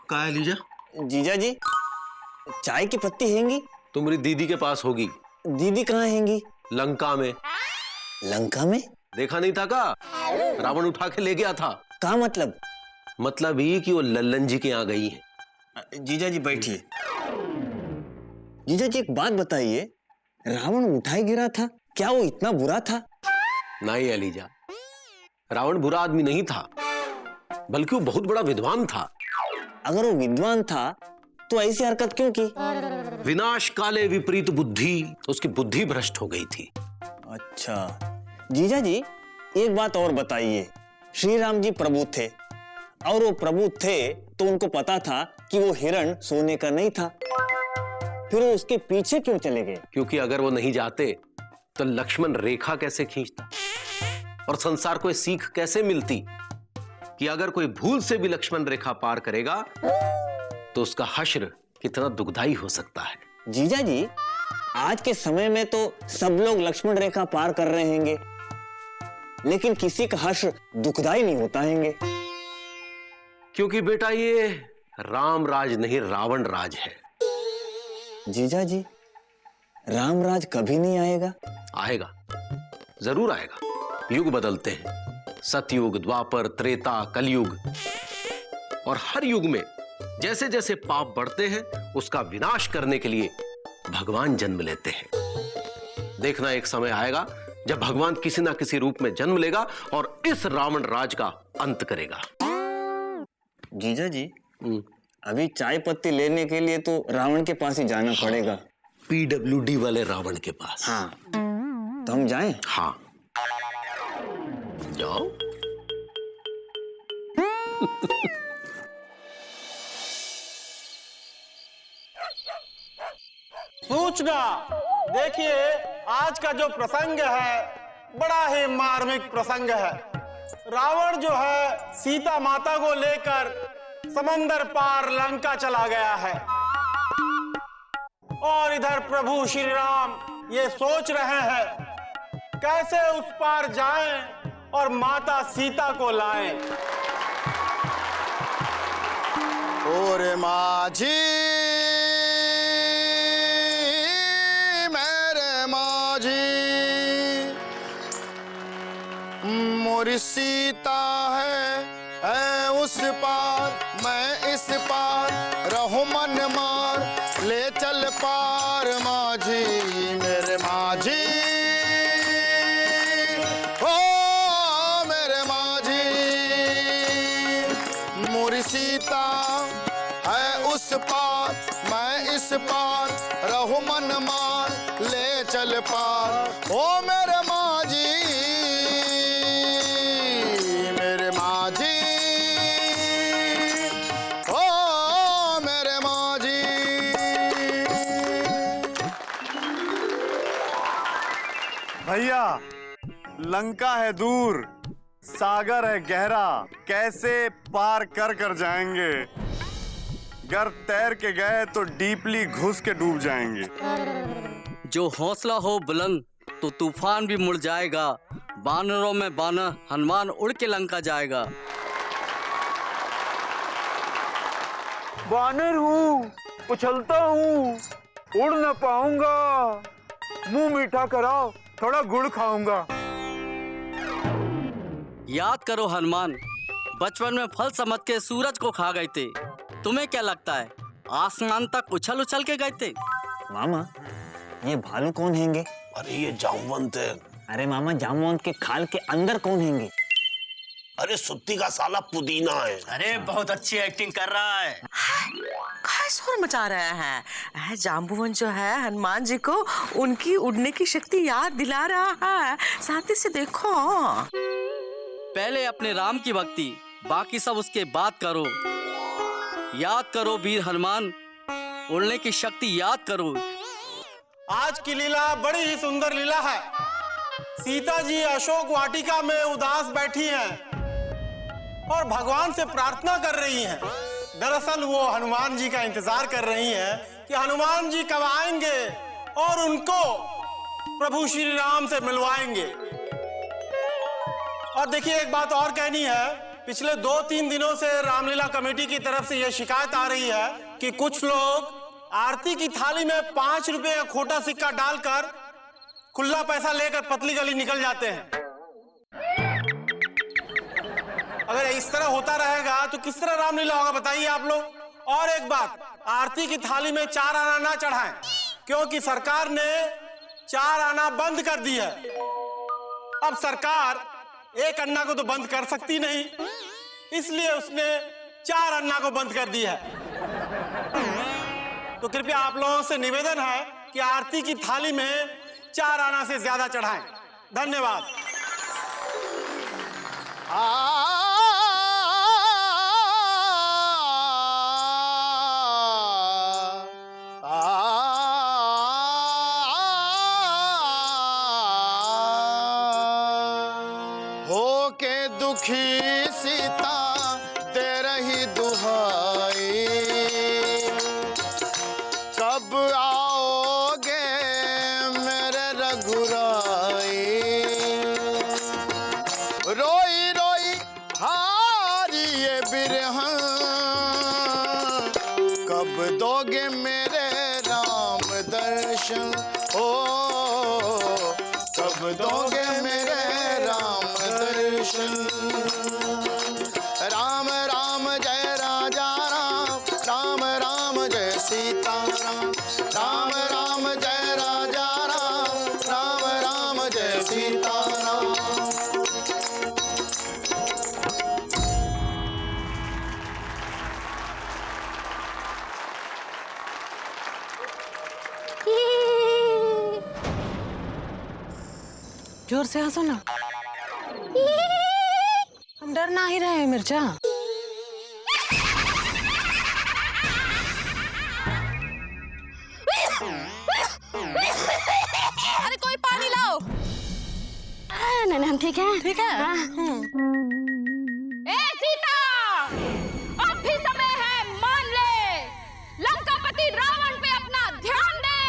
कहाँ है लीजा? जीजा जी, चाय की पत्ती हैंगी? तुम्हारी दीदी के पास होगी। दीदी कहाँ हैंगी? लंका में। लंका में? देखा नहीं था का? रावण उठा के ले गया था। क्या मतलब? मतलब ये कि वो लल्लन जी के यहाँ गई है। जीजा जी बैठिए। जीजा जी एक बात बताइए, रावण उठाए गिरा था, क्या वो इतना बुरा था? नहीं अलीजा, रावण बुरा आदमी नहीं था, बल्कि वो बहुत बड़ा विद्वान था। अगर वो विद्वान था तो ऐसी हरकत क्यों की? विनाश काले विपरीत बुद्धि, उसकी बुद्धि भ्रष्ट हो गई थी। अच्छा जीजा जी, एक बात और बताइए, श्री राम जी प्रभु थे और वो प्रभु थे तो उनको पता था कि वो हिरण सोने का नहीं था, फिर वो उसके पीछे क्यों चले गए? क्योंकि अगर वो नहीं जाते तो लक्ष्मण रेखा कैसे खींचता और संसार को सीख कैसे मिलती कि अगर कोई भूल से भी लक्ष्मण रेखा पार करेगा तो उसका हश्र कितना दुखदाई हो सकता है। जीजा जी, आज के समय में तो सब लोग लक्ष्मण रेखा पार कर रहे हैंगे, लेकिन किसी का हश्र दुखदाई नहीं होता हैंगे। क्योंकि बेटा ये राम राज नहीं रावण राज है। जीजा जी, राम राज कभी नहीं आएगा? आएगा, जरूर आएगा। युग बदलते हैं, सतयुग, द्वापर, त्रेता, कलयुग, और हर युग में जैसे जैसे पाप बढ़ते हैं उसका विनाश करने के लिए भगवान जन्म लेते हैं। देखना एक समय आएगा जब भगवान किसी ना किसी रूप में जन्म लेगा और इस रावण राज का अंत करेगा। जीजा जी, अभी चाय पत्ती लेने के लिए तो रावण के पास ही जाना पड़ेगा। PWD वाले रावण के पास। हाँ, तो हम जाएं? हाँ, जाओ। सूचना देखिए, आज का जो प्रसंग है बड़ा ही मार्मिक प्रसंग है। रावण जो है सीता माता को लेकर समंदर पार लंका चला गया है और इधर प्रभु श्री राम ये सोच रहे हैं कैसे उस पार जाएं और माता सीता को लाएं। ओरे माझी मेरे माझी, मोरी सीता है उस पार, मैं इस पार रहूं मन मार, ले चल पार माझी मेरे माझी, ओ मेरे माझी, मोरी सीता है उस पार, मैं इस पार रहूं मन मार, ले चल पार, ओ मेरे माझी मेरे माझी, ओ मेरे माझी। भैया, लंका है दूर, सागर है गहरा, कैसे पार कर कर जाएंगे। अगर तैर के गए तो डीपली घुस के डूब जाएंगे। जो हौसला हो बुलंद तो तूफान भी मुड़ जाएगा, बानरों में बानर हनुमान उड़ के लंका जाएगा। बानर हूँ, उछलता हूँ, उड़ न पाऊंगा, मुंह मीठा कराओ, थोड़ा गुड़ खाऊंगा। याद करो हनुमान, बचपन में फल समझ के सूरज को खा गए थे। तुम्हें क्या लगता है आसमान तक उछल उछल के गए थे? मामा, ये भालू कौन हैंगे? अरे ये जामवंत है। अरे मामा, जामवंत के खाल के अंदर कौन हैंगे? अरे सुत्ती का साला पुदीना है। अरे बहुत अच्छी एक्टिंग कर रहा है। क्या शोर मचा रहे हैं? जाम्बुवन जो है हनुमान जी को उनकी उड़ने की शक्ति याद दिला रहा है। शांति से देखो। पहले अपने राम की भक्ति, बाकी सब उसके बाद करो। याद करो वीर हनुमान, उड़ने की शक्ति याद करो। आज की लीला बड़ी ही सुंदर लीला है। सीता जी अशोक वाटिका में उदास बैठी हैं और भगवान से प्रार्थना कर रही हैं। दरअसल वो हनुमान जी का इंतजार कर रही हैं कि हनुमान जी कब आएंगे और उनको प्रभु श्री राम से मिलवाएंगे। और देखिए, एक बात और कहनी है पिछले 2-3 दिनों से रामलीला कमेटी की तरफ से यह शिकायत आ रही है कि कुछ लोग आरती की थाली में 5 रुपए का खोटा सिक्का डालकर खुला पैसा लेकर पतली गली निकल जाते हैं। अगर इस तरह होता रहेगा तो किस तरह रामलीला होगा बताइए आप लोग। और एक बात, आरती की थाली में 4 आना ना चढ़ाएं, क्योंकि सरकार ने 4 आना बंद कर दी है। अब सरकार 1 अन्ना को तो बंद कर सकती नहीं, इसलिए उसने 4 अन्ना को बंद कर दी है। तो कृपया आप लोगों से निवेदन है कि आरती की थाली में 4 आना से ज्यादा चढ़ाएं। धन्यवाद। हो के दुखी सीता तेरा ही दुहाई, कब आओगे मेरे रघुराई। रोई रोई हारी ये बिरहन, कब दोगे मेरे राम दर्शन। ओ कब दोगे मेरे राम दर्शन। राम राम जय राजा राम, राम राम जय सीता राम। राम राम जय राजा राम, राम राम जय सीता राम। जोर से हंसो ना, हम डर ना ही रहे मिर्चा। अरे कोई पानी लाओ। नहीं हम ठीक है। ठीक है। ए सीता, अब भी समय है, मान ले। लंकापति रावण पे अपना ध्यान दे।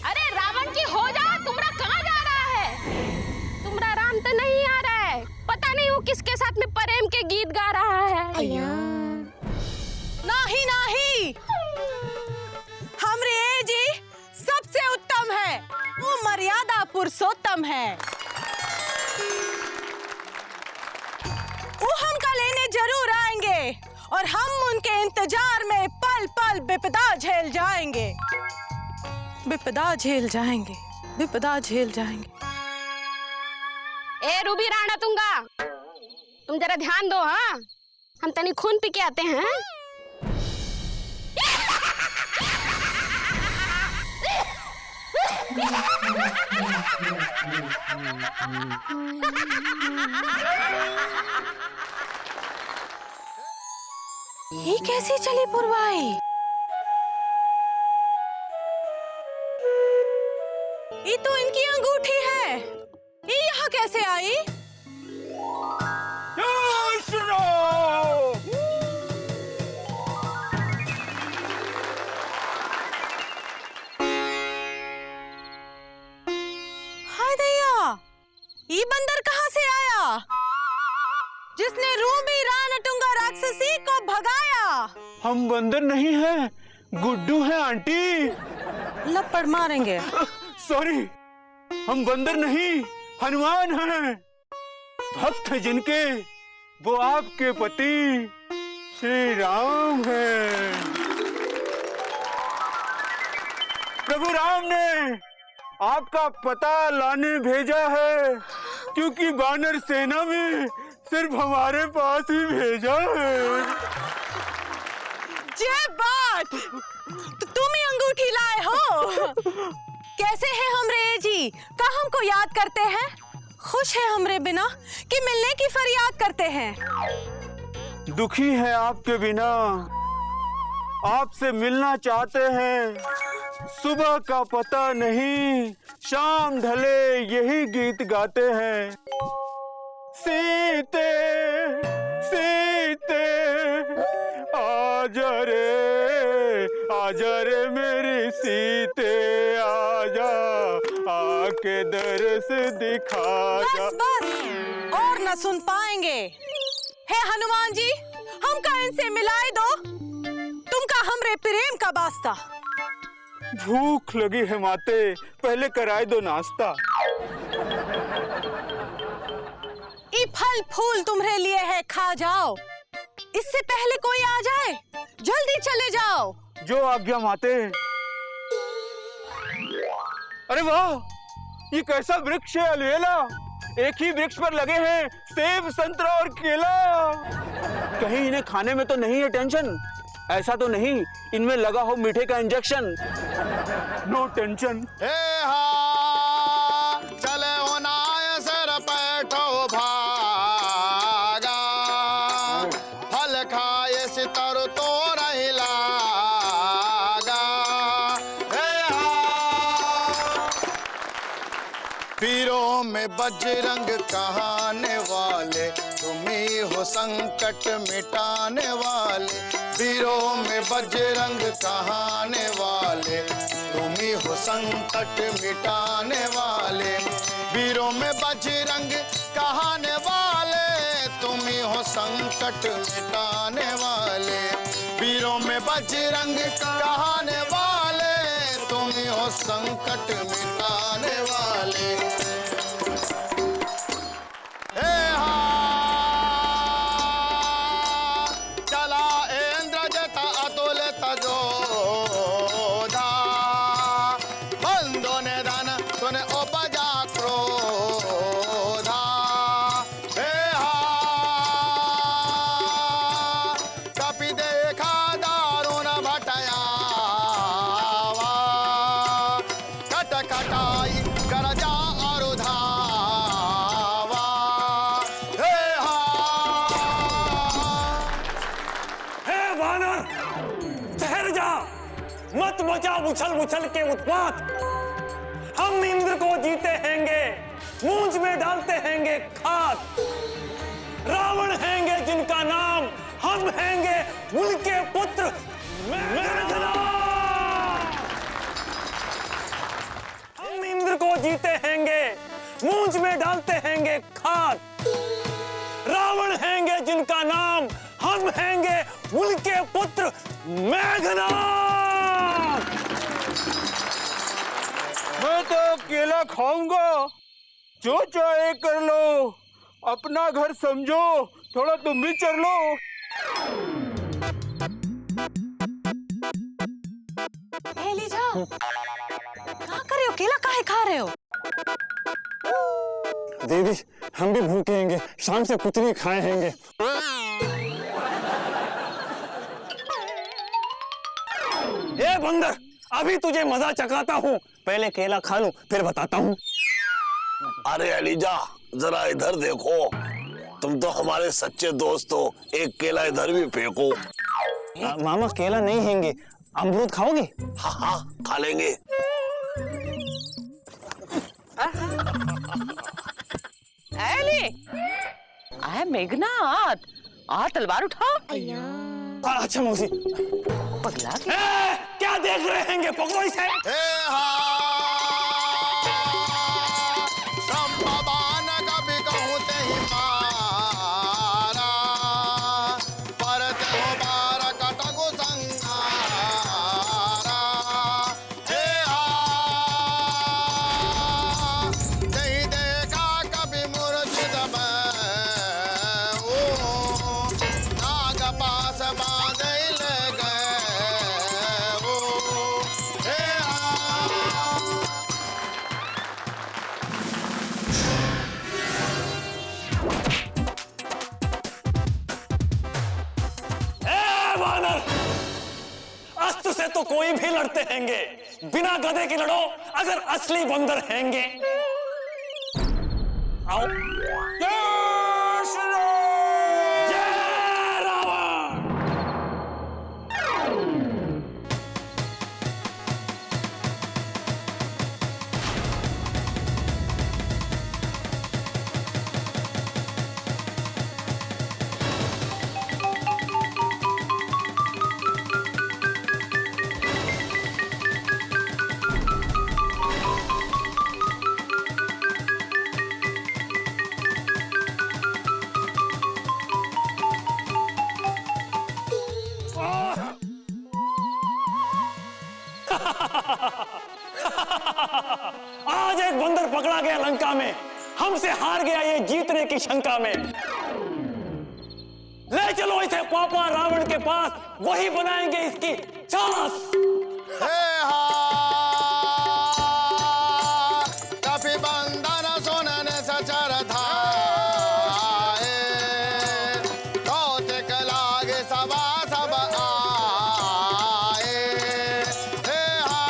अरे रावण की हो जा, तुमरा कहाँ जा रहा है? तुमरा राम तो नहीं आ रहा है, पता नहीं वो किसके साथ में प्रेम के गीत गा रहा है। नहीं नहीं, हमरे जी सबसे उत्तम है, वो मर्यादा पुरुषोत्तम है। वो हमका लेने जरूर आएंगे और हम उनके इंतजार में पल पल विपदा झेल जाएंगे, विपदा झेल जाएंगे, विपदा झेल जाएंगे। ए रूबी राणा तुंगा, तुम जरा ध्यान दो। हाँ, हम तनी खून पी के आते हैं। ये कैसी चली पुरवाई? ये तो इनकी अंगूठी है, ये यहाँ कैसे आई? हाय दैया, ये बंदर कहाँ से आया जिसने रूबी रानटुंगा राक्षसी को भगाया? हम बंदर नहीं हैं, गुड्डू हैं आंटी। लपड़ मारेंगे। सॉरी, हम बंदर नहीं, हनुमान हैं। भक्त हैं जिनके, वो आपके पति श्री राम हैं। प्रभु राम ने आपका पता लाने भेजा है, क्योंकि वानर सेना में सिर्फ हमारे पास ही भेजा है। ये बात तो तुम ही अंगूठी लाए हो। कैसे है हमरे जी, का हमको याद करते हैं? खुश है हमरे बिना कि मिलने की फरियाद करते हैं? दुखी है आपके बिना, आपसे मिलना चाहते हैं। सुबह का पता नहीं, शाम ढले यही गीत गाते हैं। सीते सीते आजा रे मेरी सीते, आजा आके दर्श दिखा जा। बस बस, और न सुन पाएंगे। हनुमान जी, हमका इनसे मिलाए दो। तुमका हमरे प्रेम का वास्ता। भूख लगी है माते, पहले कराए दो नाश्ता। ये फल फूल तुम्हारे लिए है, खा जाओ। इससे पहले कोई आ जाए, जल्दी चले जाओ। जो आज्ञा माते। अरे वाह, ये कैसा वृक्ष है अलवेला। एक ही वृक्ष पर लगे हैं सेब, संतरा और केला। कहीं इन्हें खाने में तो नहीं है टेंशन? ऐसा तो नहीं इनमें लगा हो मीठे का इंजेक्शन? No tension. चले होनाय सर पैठो भागा, फल खाए सितर तो रही लागा। पीरों में बजरंग कहाने वाले, तुम्ही हो संकट मिटाने वाले। पीरों में बजरंग कहाने वाले, तुम्ही हो संकट मिटाने वाले। वीरों में बजरंग कहाने वाले, तुम्ही हो संकट मिटाने वाले। वीरों में बजरंग कहाने वाले, तुम्ही हो संकट मिटाने वाले। चला इंद्रजित अतुलित जोधा, बंधु निधन सुने उपजा क्रोधा। कपि देखा दारुण भटयावा, कट कटाई गरजा और धावा। हे वानर, ठहर जा, मत मचा उछल उछल के उत्पात। हम इंद्र को जीते हैंगे, मूंछ में डालते हैंगे खात। रावण हैंगे जिनका नाम, हम हैंगे उनके पुत्र मेघनाद। हम इंद्र को जीते हैंगे, मूंछ में डालते हैंगे खात। रावण हैंगे जिनका नाम, हम हैंगे उनके पुत्र मेघनाद। मैं तो केला खाऊंगा, जो चाहे कर लो। अपना घर समझो, थोड़ा तुम भी चल लो। लीजा, कहाँ कर रहे हो? केला काहे खा रहे हो? देवी, हम भी भूखे हैंगे, शाम से कुछ नहीं खाए हैंगे। ए बंदर, अभी तुझे मजा चखाता हूँ, पहले केला खा लूं, फिर बताता हूँ। अरे एलिजा, जरा इधर देखो, तुम तो हमारे सच्चे दोस्त हो। एक केला इधर भी फेंको। मामा, केला नहीं हैंगे, अमरूद खाओगे? हाँ हाँ, खा लेंगे। मेघनाद, तलवार उठाओ। अच्छा मौसी। पगला क्या देख रहे हैंगे? पकड़ो इसे। संभवान कभी कहूँ ते ही मारा, पर ते हो बार कटकु संगारा। नहीं देखा कभी मूर्छित भय, नाग पास बांधे ले गए वो। अस्त्र से तो कोई भी लड़ते हैंगे, बिना गधे के लड़ो अगर असली बंदर हैंगे। आओ। जय रावण। लंका में, हमसे हार गया ये जीतने की शंका में। ले चलो इसे पापा रावण के पास, वही बनाएंगे इसकी चास। हे हा कपि बंधन सुनन सचर धाये, कौतिक लागे सभा सब आए। हे हा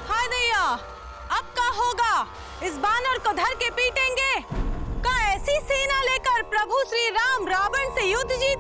हाय दैया, अब क्या होगा? इस बानर को धर के पीटेंगे? का ऐसी सेना लेकर प्रभु श्री राम रावण से युद्ध जीत